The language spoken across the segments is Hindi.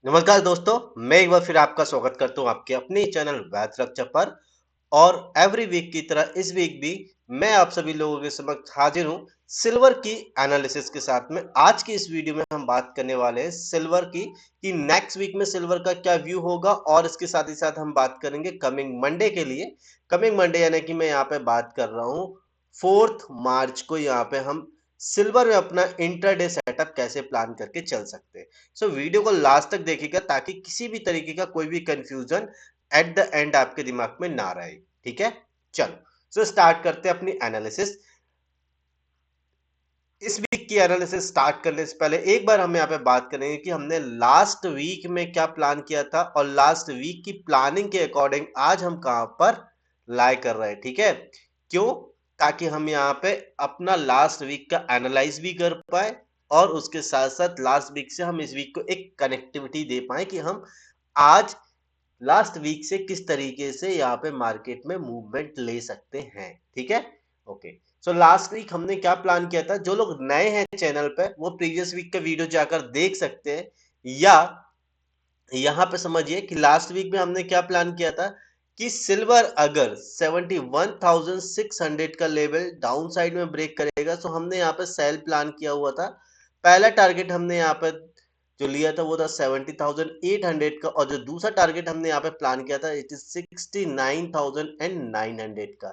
नमस्कार दोस्तों, मैं एक बार फिर आपका स्वागत करता हूँ आपके अपने चैनल वैध रक्षा पर। और एवरी वीक की तरह इस वीक भी मैं आप सभी लोगों के समक्ष हाजिर हूँ सिल्वर की एनालिसिस के साथ में। आज की इस वीडियो में हम बात करने वाले हैं सिल्वर की कि नेक्स्ट वीक में सिल्वर का क्या व्यू होगा, और इसके साथ ही साथ हम बात करेंगे कमिंग मंडे के लिए। कमिंग मंडे यानी कि मैं यहाँ पे बात कर रहा हूँ 4 मार्च को। यहाँ पे हम सिल्वर में अपना इंटरडे सेटअप कैसे प्लान करके चल सकते हैं। सो वीडियो को लास्ट तक देखिएगा ताकि किसी भी तरीके का कोई भी कंफ्यूजन एट द एंड आपके दिमाग में ना रहे। ठीक है, चलो सो स्टार्ट करते हैं अपनी एनालिसिस। इस वीक की एनालिसिस स्टार्ट करने से पहले एक बार हम यहाँ पे बात करेंगे कि हमने लास्ट वीक में क्या प्लान किया था, और लास्ट वीक की प्लानिंग के अकॉर्डिंग आज हम कहां पर लाई कर रहे हैं। ठीक है, क्यों? ताकि हम यहाँ पे अपना लास्ट वीक का एनालाइज भी कर पाए, और उसके साथ साथ लास्ट वीक से हम इस वीक को एक कनेक्टिविटी दे पाए कि हम आज लास्ट वीक से किस तरीके से यहाँ पे मार्केट में मूवमेंट ले सकते हैं। ठीक है, ओके। सो लास्ट वीक हमने क्या प्लान किया था, जो लोग नए हैं चैनल पे वो प्रीवियस वीक का वीडियो जाकर देख सकते हैं, या यहाँ पे समझिए कि लास्ट वीक में हमने क्या प्लान किया था कि सिल्वर अगर 71,600 का लेवल डाउन साइड में ब्रेक करेगा तो हमने यहाँ पे सेल प्लान किया हुआ था। पहला टारगेट हमने यहाँ पे जो लिया था वो था 70,800 का, और जो दूसरा टारगेट हमने यहाँ पे प्लान किया था इट इज 69,900 का।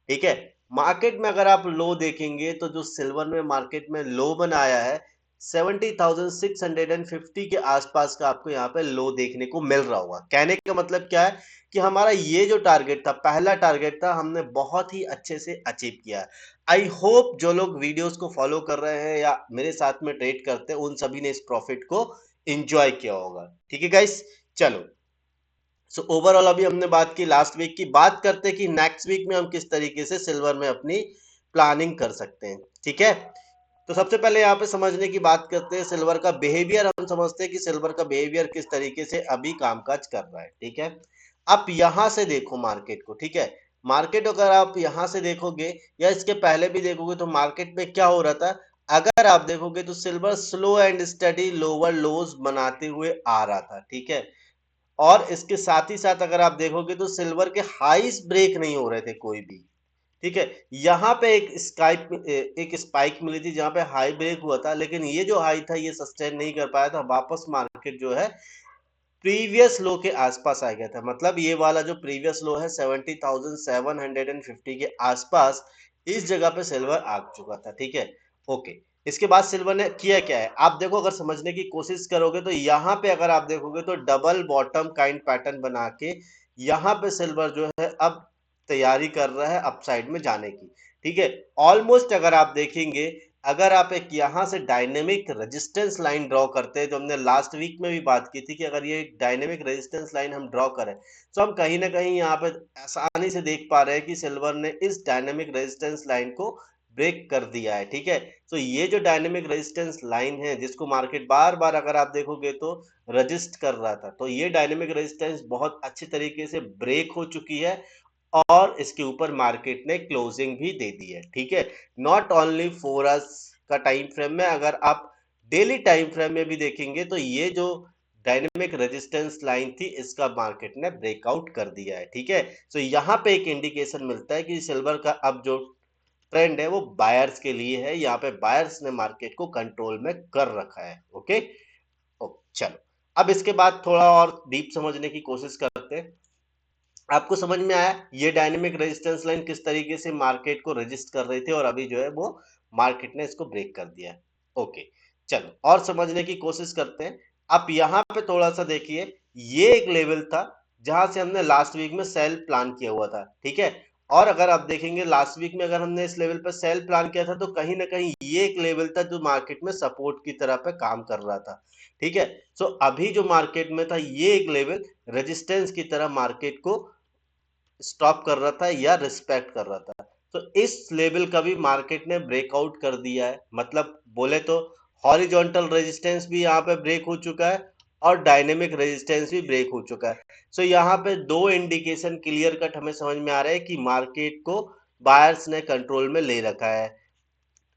ठीक है, मार्केट में अगर आप लो देखेंगे तो जो सिल्वर में मार्केट में लो बनाया है 70,650 के आसपास का आपको यहाँ पे लो देखने को मिल रहा होगा। कहने का मतलब क्या है कि हमारा ये जो टारगेट था, पहला टारगेट था, हमने बहुत ही अच्छे से अचीव किया है। आई होप जो लोग वीडियोस को फॉलो कर रहे हैं या मेरे साथ में ट्रेड करते हैं उन सभी ने इस प्रॉफिट को एंजॉय किया होगा। ठीक है गाइस, चलो सो ओवरऑल अभी हमने बात की लास्ट वीक की, बात करते हैं कि नेक्स्ट वीक में हम किस तरीके से सिल्वर में अपनी प्लानिंग कर सकते हैं। ठीक है, तो सबसे पहले यहाँ पे समझने की बात करते हैं सिल्वर का बिहेवियर। हम समझते हैं कि सिल्वर का बिहेवियर किस तरीके से अभी कामकाज कर रहा है। ठीक है, आप यहां से देखो मार्केट को। ठीक है, मार्केट अगर आप यहां से देखोगे या इसके पहले भी देखोगे तो मार्केट में क्या हो रहा था, अगर आप देखोगे तो silver slow and study lower लोज बनाते हुए आ रहा था। ठीक है, और इसके साथ ही साथ अगर आप देखोगे तो सिल्वर के हाईस ब्रेक नहीं हो रहे थे कोई भी। ठीक है, यहाँ पे एक स्पाइक मिली थी जहां पे हाई ब्रेक हुआ था, लेकिन ये जो हाई था ये सस्टेन नहीं कर पाया था, वापस मार्केट जो है प्रीवियस लो के आसपास आ गया था। मतलब ये वाला जो प्रीवियस लो है 70,750 के आसपास, इस जगह पे सिल्वर आ चुका था। ठीक है, ओके। इसके बाद सिल्वर ने किया क्या है, आप देखो, अगर समझने की कोशिश करोगे तो यहाँ पे अगर आप देखोगे तो डबल बॉटम काइंड पैटर्न बना के यहाँ पे सिल्वर जो है अब तैयारी कर रहा है अपसाइड में जाने की। ठीक है, ऑलमोस्ट अगर आप देखेंगे, अगर आप एक यहां से डायनेमिक रेजिस्टेंस लाइन ड्रॉ करते हैं, जो हमने लास्ट वीक में भी बात की थी कि अगर ये डायनेमिक रेजिस्टेंस लाइन हम ड्रॉ करें तो हम कहीं ना कहीं यहाँ पे आसानी से देख पा रहे हैं कि सिल्वर ने इस डायनेमिक रेजिस्टेंस लाइन को ब्रेक कर दिया है। ठीक है, तो ये जो डायनेमिक रेजिस्टेंस लाइन है जिसको मार्केट बार बार अगर आप देखोगे तो रजिस्ट कर रहा था, तो ये डायनेमिक रेजिस्टेंस बहुत अच्छी तरीके से ब्रेक हो चुकी है, और इसके ऊपर मार्केट ने क्लोजिंग भी दे दी है। ठीक है, नॉट ओनली 4 आवर्स का टाइम फ्रेम में, अगर आप डेली टाइम फ्रेम में भी देखेंगे तो ये जो डायनेमिक रेजिस्टेंस लाइन थी इसका मार्केट ने ब्रेकआउट कर दिया है। ठीक है, तो यहाँ पे एक इंडिकेशन मिलता है कि सिल्वर का अब जो ट्रेंड है वो बायर्स के लिए है। यहाँ पे बायर्स ने मार्केट को कंट्रोल में कर रखा है। ओके, चलो अब इसके बाद थोड़ा और डीप समझने की कोशिश करते हैं। आपको समझ में आया ये डायनेमिक रेजिस्टेंस लाइन किस तरीके से मार्केट को रेजिस्ट कर रही थी, और अभी जो है वो मार्केट ने इसको ब्रेक कर दिया है। ओके, चलो और समझने की कोशिश करते हैं। आप यहाँ पे थोड़ा सा देखिए, ये एक लेवल था जहां से हमने लास्ट वीक में सेल प्लान किया हुआ था। ठीक है, और अगर आप देखेंगे लास्ट वीक में अगर हमने इस लेवल पर सेल प्लान किया था तो कहीं ना कहीं ये एक लेवल था जो मार्केट में सपोर्ट की तरह पे काम कर रहा था। ठीक है, सो अभी जो मार्केट में था ये एक लेवल रेजिस्टेंस की तरह मार्केट को स्टॉप कर रहा था या रिस्पेक्ट कर रहा था। तो इस लेवल का भी मार्केट ने ब्रेकआउट कर दिया है। मतलब बोले तो हॉरिजॉन्टल रेजिस्टेंस भी यहाँ पे ब्रेक हो चुका है, और डायनेमिक रेजिस्टेंस भी ब्रेक हो चुका है। सो यहाँ पे दो इंडिकेशन क्लियर कट हमें समझ में आ रहा है कि मार्केट को बायर्स ने कंट्रोल में ले रखा है।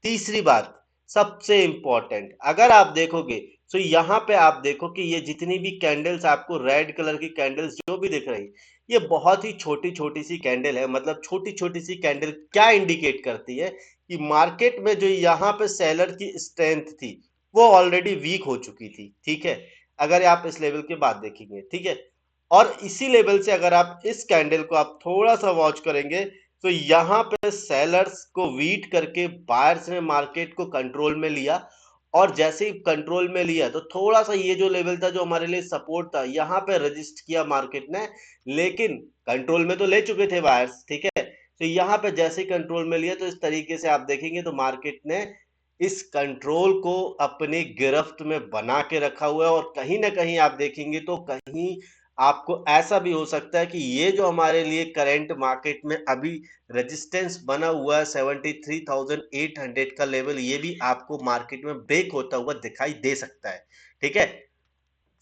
तीसरी बात सबसे इंपॉर्टेंट, अगर आप देखोगे सो यहाँ पे आप देखो कि ये जितनी भी कैंडल्स आपको रेड कलर की कैंडल्स जो भी दिख रही, ये बहुत ही छोटी छोटी सी कैंडल है। मतलब छोटी छोटी सी कैंडल क्या इंडिकेट करती है कि मार्केट में जो यहाँ पे सेलर की स्ट्रेंथ थी वो ऑलरेडी वीक हो चुकी थी, ठीक है, अगर आप इस लेवल के बाद देखेंगे, ठीक है। और इसी लेवल से अगर आप इस कैंडल को आप थोड़ा सा वॉच करेंगे तो यहाँ पे सेलर्स को वीट करके बायर्स ने मार्केट को कंट्रोल में लिया। और जैसे ही कंट्रोल में लिया तो थोड़ा सा ये जो लेवल था जो हमारे लिए सपोर्ट था यहाँ पे रजिस्ट किया मार्केट ने, लेकिन कंट्रोल में तो ले चुके थे बायर्स, ठीक है। तो यहाँ पे जैसे ही कंट्रोल में लिया तो इस तरीके से आप देखेंगे तो मार्केट ने इस कंट्रोल को अपनी गिरफ्त में बना के रखा हुआ है। और कहीं ना कहीं आप देखेंगे तो कहीं आपको ऐसा भी हो सकता है कि ये जो हमारे लिए करंट मार्केट में अभी रेजिस्टेंस बना हुआ है 73,800 का लेवल, ये भी आपको मार्केट में ब्रेक होता हुआ दिखाई दे सकता है, ठीक है।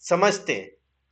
समझते हैं।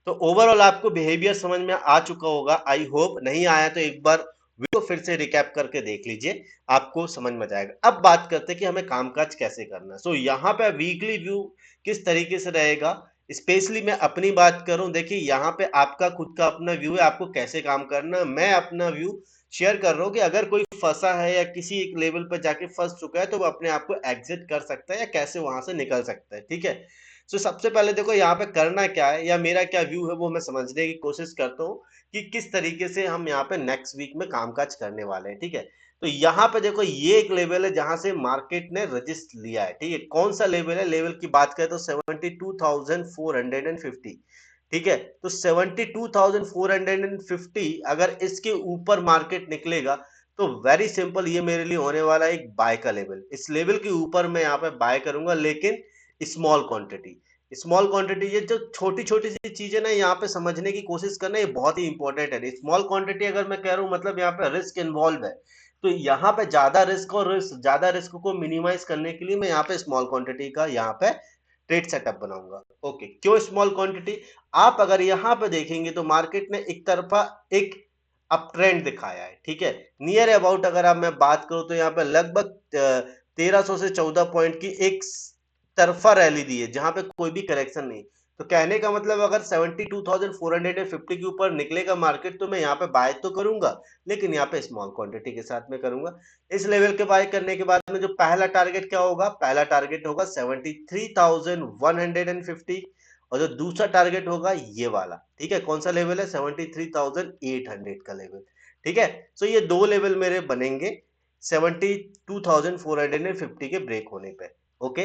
तो ओवरऑल आपको बिहेवियर समझ में आ चुका होगा, आई होप। नहीं आया तो एक बार वीडियो फिर से रिकैप करके देख लीजिए, आपको समझ में जाएगा। अब बात करते हैं कि हमें कामकाज कैसे करना है। सो यहाँ पे वीकली व्यू किस तरीके से रहेगा, स्पेशली मैं अपनी बात करूं, देखिए यहाँ पे आपका खुद का अपना व्यू है, आपको कैसे काम करना है। मैं अपना व्यू शेयर कर रहा हूँ कि अगर कोई फंसा है या किसी एक लेवल पर जाके फंस चुका है तो वो अपने आप को एग्जिट कर सकता है या कैसे वहां से निकल सकता है, ठीक है। सो सबसे पहले देखो यहाँ पे करना क्या है या मेरा क्या व्यू है वो मैं समझने की कोशिश करता हूँ कि किस तरीके से हम यहाँ पे नेक्स्ट वीक में कामकाज करने वाले हैं, ठीक है। तो यहाँ पे देखो ये एक लेवल है जहां से मार्केट ने रजिस्ट लिया है, ठीक है। कौन सा लेवल है, लेवल की बात करें तो 72,450, ठीक है। तो 72,450 अगर इसके ऊपर मार्केट निकलेगा तो वेरी सिंपल, ये मेरे लिए होने वाला है एक बाय का लेवल। इस लेवल के ऊपर मैं यहाँ पे बाय करूंगा, लेकिन स्मॉल क्वांटिटी। स्मॉल क्वांटिटी, ये जो छोटी छोटी सी चीजें ना यहाँ पे समझने की कोशिश करना, ये बहुत ही इंपॉर्टेंट है। स्मॉल क्वांटिटी अगर मैं कह रहा हूँ मतलब यहाँ पे रिस्क इन्वॉल्व है, तो यहाँ पे ज्यादा रिस्क को मिनिमाइज करने के लिए मैं यहाँ पे स्मॉल क्वांटिटी का यहाँ पे ट्रेड सेटअप बनाऊंगा। ओके, क्यों स्मॉल क्वांटिटी? आप अगर यहाँ पे देखेंगे तो मार्केट ने एक तरफा एक अप ट्रेंड दिखाया है, ठीक है। नियर अबाउट अगर आप मैं बात करूं तो यहाँ पे लगभग 1300 से 14 पॉइंट की एक तरफा रैली दी है जहां पे कोई भी करेक्शन नहीं। तो कहने का मतलब अगर 72,450 के ऊपर निकलेगा मार्केट तो मैं यहाँ पे बाय तो करूंगा, लेकिन यहाँ पे स्मॉल क्वांटिटी के साथ में करूंगा। इस लेवल के बाय करने के बाद में जो पहला टारगेट क्या होगा, पहला टारगेट होगा 73,150, और जो दूसरा टारगेट होगा ये वाला, ठीक है। कौन सा लेवल है, 73,800 का लेवल, ठीक है। सो ये दो लेवल मेरे बनेंगे 72,450 के ब्रेक होने पे। ओके,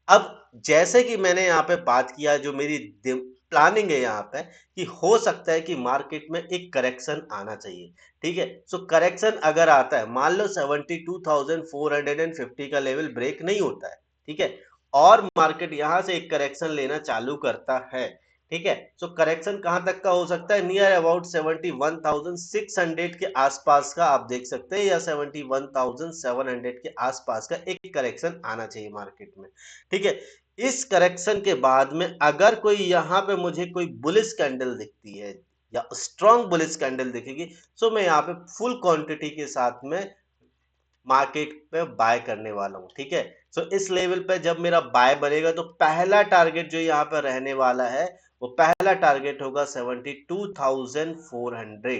अब जैसे कि मैंने यहाँ पे बात किया, जो मेरी प्लानिंग है यहाँ पे कि हो सकता है कि मार्केट में एक करेक्शन आना चाहिए, ठीक है। सो करेक्शन अगर आता है, मान लो 72,450 का लेवल ब्रेक नहीं होता है, ठीक है, और मार्केट यहाँ से एक करेक्शन लेना चालू करता है, ठीक है। सो करेक्शन कहां तक का हो सकता है, नियर अबाउट 71,600 के आसपास का आप देख सकते हैं, या 71,700 के आसपास का एक करेक्शन आना चाहिए मार्केट में, ठीक है। इस करेक्शन के बाद में अगर कोई यहाँ पे मुझे कोई बुलिश कैंडल दिखती है या स्ट्रॉन्ग बुलिश कैंडल दिखेगी, सो मैं यहाँ पे फुल क्वांटिटी के साथ में मार्केट पे बाय करने वाला हूँ, ठीक है। सो इस लेवल पे जब मेरा बाय बनेगा तो पहला टारगेट जो यहाँ पे रहने वाला है वो पहला टारगेट होगा 72,400,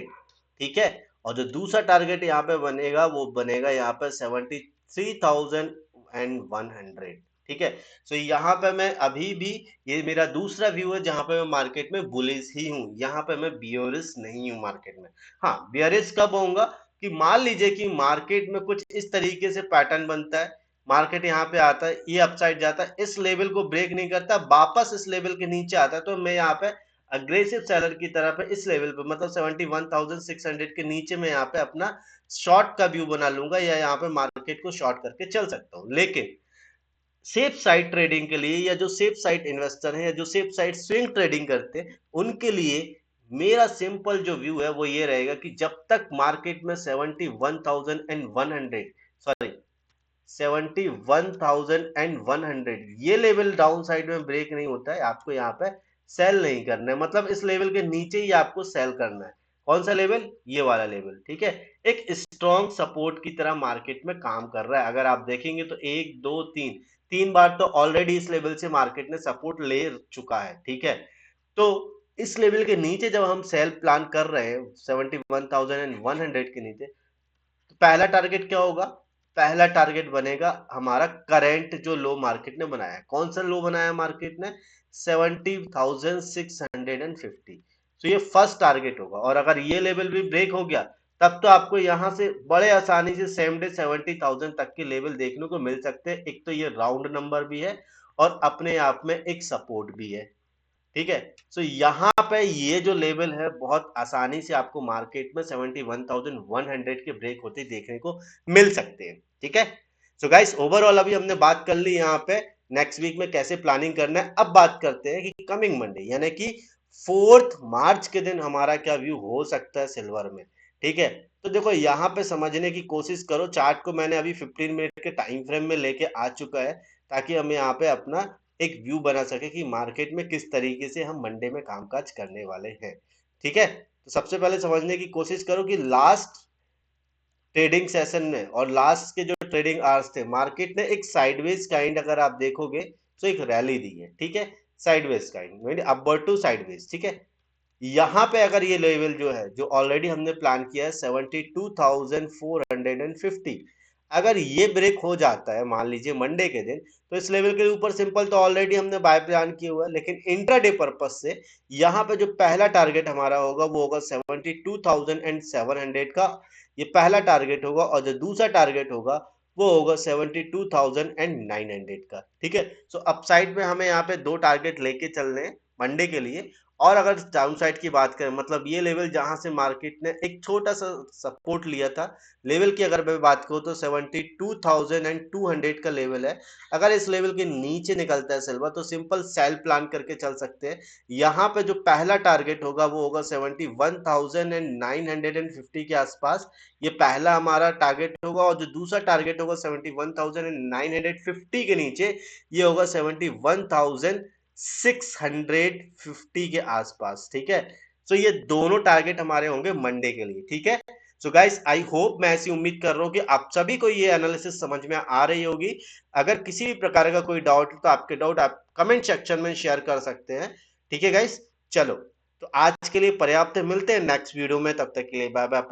ठीक है। और जो दूसरा टारगेट यहाँ पे बनेगा वो बनेगा यहाँ पे 73,100, ठीक है। सो यहाँ पे मैं अभी भी, ये मेरा दूसरा व्यू है जहां पे मैं मार्केट में बुलिश ही हूँ, यहाँ पे मैं बियरिश नहीं हूँ मार्केट में। हाँ, बियरिश कब होऊंगा कि मान लीजिए कि मार्केट में कुछ इस तरीके से पैटर्न बनता है, मार्केट यहाँ पे आता है, ये अपसाइड जाता है, इस लेवल को ब्रेक नहीं करता, वापस इस लेवल के नीचे आता है, तो मैं यहाँ पे अग्रेसिव सेलर की तरह पे इस लेवल पे मतलब 71,600 के नीचे मैं यहाँ पे अपना शॉर्ट का व्यू बना लूंगा, या यहाँ पे मार्केट को शॉर्ट करके चल सकता हूँ। लेकिन सेफ साइड ट्रेडिंग के लिए, या जो सेफ साइड इन्वेस्टर हैं या जो सेफ साइड स्विंग ट्रेडिंग करते हैं, उनके लिए मेरा सिंपल जो व्यू है वो ये रहेगा कि जब तक मार्केट में 71,100, सॉरी 71,100 ये लेवल डाउन साइड में ब्रेक नहीं होता है, आपको यहाँ पे सेल नहीं करना है। मतलब इस लेवल के नीचे ही आपको सेल करना है। कौन सा लेवल, ये वाला लेवल, ठीक है। एक स्ट्रॉन्ग सपोर्ट की तरह मार्केट में काम कर रहा है। अगर आप देखेंगे तो एक दो तीन 3 बार तो ऑलरेडी इस लेवल से मार्केट ने सपोर्ट ले चुका है, ठीक है? तो इस लेवल के नीचे जब हम सेल प्लान कर रहे हैं 71,100 के नीचे, तो पहला टारगेट क्या होगा? पहला टारगेट बनेगा हमारा करंट जो लो मार्केट ने बनाया है। कौन सा लो बनाया मार्केट ने? 70,650। तो ये फर्स्ट टारगेट होगा, और अगर ये लेवल भी ब्रेक हो गया तब तो आपको यहां से बड़े आसानी से सेम डे 70,000 तक के लेवल देखने को मिल सकते हैं। एक तो ये राउंड नंबर भी है और अपने आप में एक सपोर्ट भी है, ठीक है? सो यहाँ पे ये जो लेवल है बहुत आसानी से आपको मार्केट में 71,100 के ब्रेक होते देखने को मिल सकते हैं, ठीक है? सो गाइस, ओवरऑल अभी हमने बात कर ली यहाँ पे नेक्स्ट वीक में कैसे प्लानिंग करना है। अब बात करते हैं कि कमिंग मंडे यानी कि 4 मार्च के दिन हमारा क्या व्यू हो सकता है सिल्वर में, ठीक है? तो देखो यहाँ पे समझने की कोशिश करो, चार्ट को मैंने अभी 15 मिनट के टाइम फ्रेम में लेके आ चुका है ताकि हम यहाँ पे अपना एक व्यू बना सके कि मार्केट में किस तरीके से हम मंडे में कामकाज करने वाले हैं, ठीक है? तो सबसे पहले समझने की कोशिश करो कि लास्ट ट्रेडिंग सेशन में और लास्ट के जो ट्रेडिंग आवर्स थे, मार्केट ने एक साइडवेज काइंड अगर आप देखोगे तो एक रैली दी है, ठीक है? Sideways kind upward to sideways, ठीक है? यहाँ पे अगर ये लेवल जो है जो ऑलरेडी हमने प्लान किया है 72,450, अगर ये ब्रेक हो जाता है मान लीजिए मंडे के दिन, तो इस लेवल के ऊपर सिंपल तो ऑलरेडी हमने बाय प्लान किया हुआ है, लेकिन इंट्राडे पर्पज से यहाँ पे जो पहला टारगेट हमारा होगा वो होगा 72,700 का, ये पहला टारगेट होगा। और जो दूसरा टारगेट होगा वो होगा 72,900 का, ठीक है? सो अपसाइड में हमें यहाँ पे दो टारगेट लेके चलने हैं मंडे के लिए। और अगर डाउन साइड की बात करें, मतलब ये लेवल जहां से मार्केट ने एक छोटा सा सपोर्ट लिया था, लेवल की अगर मैं बात करूं तो 72,200 का लेवल है। अगर इस लेवल के नीचे निकलता है सिल्वर तो सिंपल सेल प्लान करके चल सकते हैं। यहाँ पे जो पहला टारगेट होगा वो होगा 71,950 के आसपास, ये पहला हमारा टारगेट होगा। और जो दूसरा टारगेट होगा 71,950 के नीचे, ये होगा 71,650 के आसपास, ठीक है? सो ये दोनों टारगेट हमारे होंगे मंडे के लिए, ठीक है? सो गाइस, आई होप, मैं ऐसी उम्मीद कर रहा हूं कि आप सभी को ये एनालिसिस समझ में आ रही होगी। अगर किसी भी प्रकार का कोई डाउट तो आपके डाउट आप कमेंट सेक्शन में शेयर कर सकते हैं, ठीक है गाइस? चलो, तो आज के लिए पर्याप्त है, मिलते हैं नेक्स्ट वीडियो में, तब तक के लिए बाय बाय।